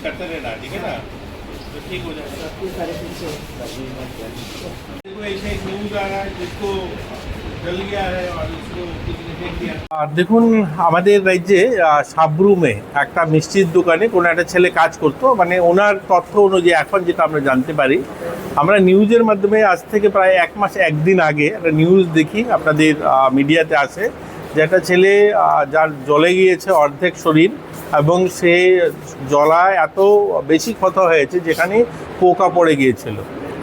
करते रहना, ठीक है ना, तो ठीक हो जाएगा। ऐसे न्यूज आ रहा है जिसको जल गया है और इसको किसी ने देख दिया। দেখুন আমাদের রাজ্যে সাবরুমে একটা মিষ্টির দোকানে কোনো একটা ছেলে কাজ করতো, মানে ওনার তথ্য অনুযায়ী এখন যেটা আমরা জানতে পারি, আমরা নিউজের মাধ্যমে আজ থেকে প্রায় 1 মাস 1 দিন আগে একটা নিউজ দেখি, আপনাদের মিডিয়াতে আসে যে একটা ছেলে যার জ্বলে গিয়েছে অর্ধেক শরীর এবং সে জ্বলায় এত বেশি ক্ষত হয়েছে যেখানে পোকা পড়ে গিয়েছিল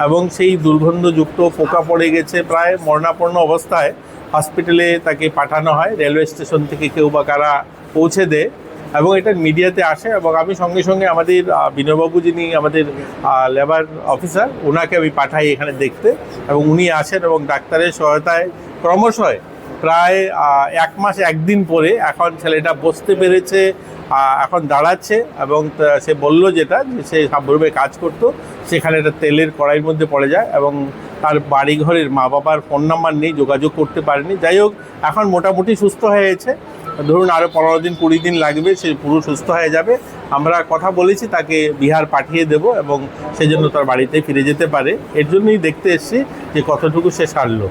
এবং সেই দুর্গন্ধযুক্ত পোকা পড়ে গেছে, প্রায় মরণাপন্ন অবস্থায় হসপিটালে তাকে পাঠানো হয়। রেলওয়ে স্টেশন থেকে কেউ বা কারা পৌঁছে দেয় এবং এটা মিডিয়াতে আসে এবং আমি সঙ্গে সঙ্গে আমাদের বিনয়বাবু, যিনি আমাদের লেবার অফিসার, ওনাকে আমি পাঠাই এখানে দেখতে এবং উনি আসেন এবং ডাক্তারের সহায়তায় ক্রমশই প্রায় 1 মাস 1 দিন পরে এখন ছেলেটা বসতে পেরেছে, এখন দাঁড়াচ্ছে এবং সে বলল যেটা যে সে সাবরুমে কাজ করতো, সেখানে একটা তেলের কড়াইয়ের মধ্যে পড়ে যায় এবং তার বাড়িঘরের মা বাবার ফোন নাম্বার নেই, যোগাযোগ করতে পারেনি। যাই হোক, এখন মোটামুটি সুস্থ হয়েছে, ধরুন আরও 15 দিন 20 দিন লাগবে, সে পুরো সুস্থ হয়ে যাবে। আমরা কথা বলেছি তাকে বিহার পাঠিয়ে দেব এবং সেজন্য তার বাড়িতে ফিরে যেতে পারে। এর জন্যই দেখতে এসেছি যে কতটুকু সে সারলো।